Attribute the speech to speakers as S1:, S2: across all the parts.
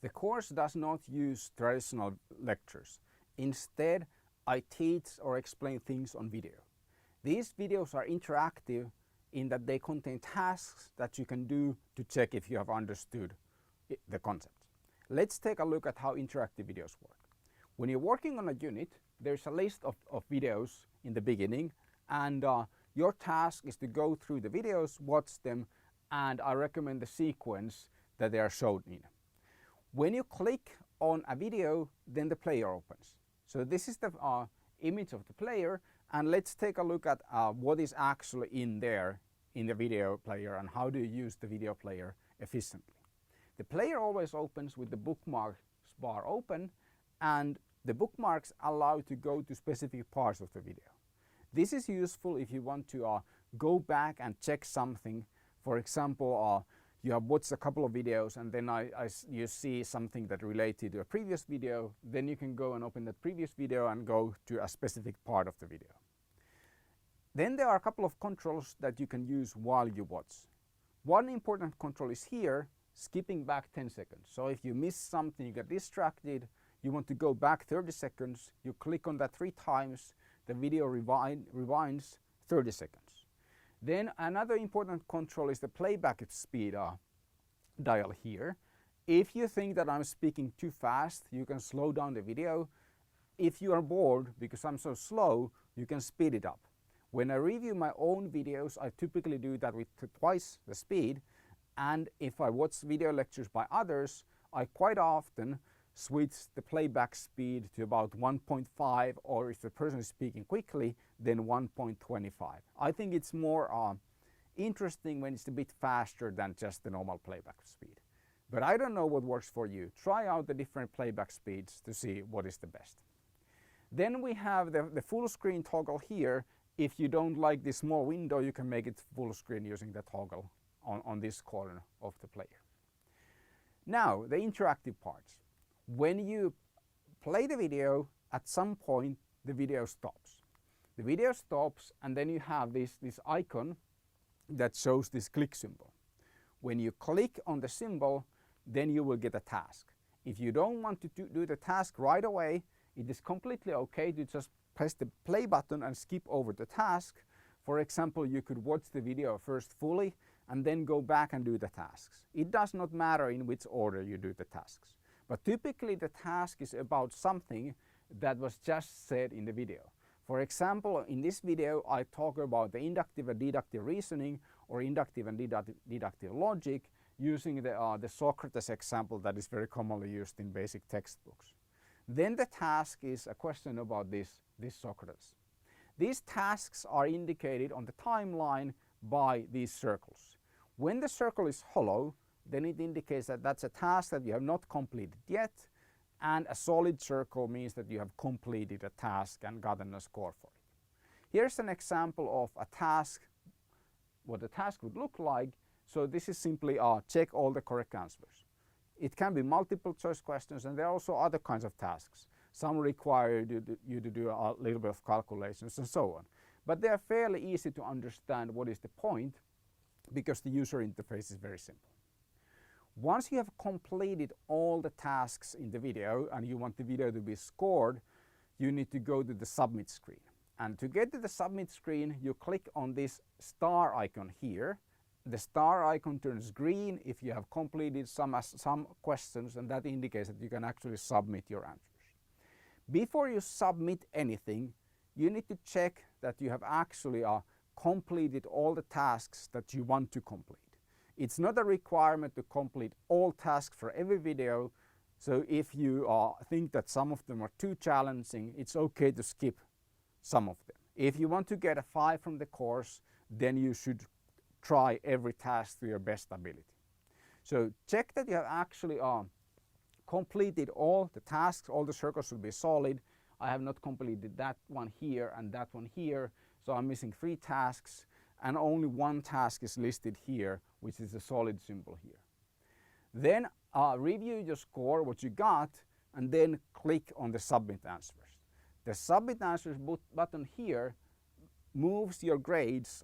S1: The course does not use traditional lectures. Instead, I teach or explain things on video. These videos are interactive in that they contain tasks that you can do to check if you have understood the concept. Let's take a look at how interactive videos work. When you're working on a unit, there's a list of videos in the beginning, and your task is to go through the videos, watch them, and I recommend the sequence that they are shown in. When you click on a video, then the player opens. So this is the image of the player, and let's take a look at what is actually in there in the video player and how do you use the video player efficiently. The player always opens with the bookmarks bar open, and the bookmarks allow you to go to specific parts of the video. This is useful if you want to go back and check something. For example, you have watched a couple of videos and then you see something that related to a previous video, then you can go and open that previous video and go to a specific part of the video. Then there are a couple of controls that you can use while you watch. One important control is here, skipping back 10 seconds. So if you miss something, you get distracted, you want to go back 30 seconds, you click on that 3 times, the video rewinds 30 seconds. Then another important control is the playback speed dial here. If you think that I'm speaking too fast, you can slow down the video. If you are bored because I'm so slow, you can speed it up. When I review my own videos, I typically do that with twice the speed. And if I watch video lectures by others, I quite often switch the playback speed to about 1.5, or if the person is speaking quickly, then 1.25. I think it's more interesting when it's a bit faster than just the normal playback speed. But I don't know what works for you. Try out the different playback speeds to see what is the best. Then we have the full screen toggle here. If you don't like this small window, you can make it full screen using the toggle on this corner of the player. Now, the interactive parts. When you play the video, at some point the video stops. The video stops and then you have this icon that shows this click symbol. When you click on the symbol, then you will get a task. If you don't want to do the task right away, it is completely okay to just press the play button and skip over the task. For example, you could watch the video first fully and then go back and do the tasks. It does not matter in which order you do the tasks. But typically the task is about something that was just said in the video. For example, in this video I talk about the inductive and deductive reasoning, or inductive and deductive logic, using the Socrates example that is very commonly used in basic textbooks. Then the task is a question about this Socrates. These tasks are indicated on the timeline by these circles. When the circle is hollow, then it indicates that that's a task that you have not completed yet, and a solid circle means that you have completed a task and gotten a score for it. Here's an example of a task, what the task would look like. So this is simply check all the correct answers. It can be multiple choice questions, and there are also other kinds of tasks. Some require you to do a little bit of calculations and so on. But they are fairly easy to understand what is the point, because the user interface is very simple. Once you have completed all the tasks in the video and you want the video to be scored, you need to go to the submit screen. And to get to the submit screen, you click on this star icon here. The star icon turns green if you have completed some questions, and that indicates that you can actually submit your answers. Before you submit anything, you need to check that you have actually completed all the tasks that you want to complete. It's not a requirement to complete all tasks for every video, so if you think that some of them are too challenging, it's okay to skip some of them. If you want to get a 5 from the course, then you should try every task to your best ability. So check that you have actually completed all the tasks, all the circles should be solid. I have not completed that one here and that one here, so I'm missing 3 tasks, and only 1 task is listed here, which is a solid symbol here. Then review your score, what you got, and then click on the submit answers. The submit answers button here moves your grades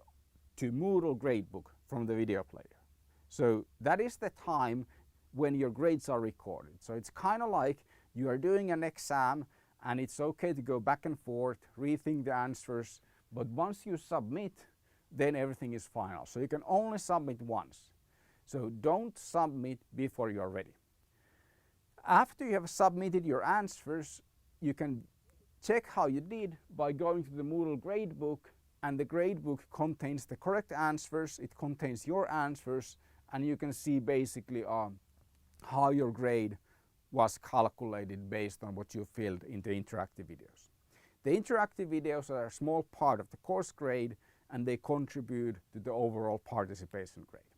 S1: to Moodle gradebook from the video player. So that is the time when your grades are recorded. So it's kind of like you are doing an exam and it's okay to go back and forth, rethink the answers, but once you submit, then everything is final. So you can only submit once. So don't submit before you're ready. After you have submitted your answers, you can check how you did by going to the Moodle gradebook, and the gradebook contains the correct answers, it contains your answers, and you can see basically how your grade was calculated based on what you filled in the interactive videos. The interactive videos are a small part of the course grade and they contribute to the overall participation grade.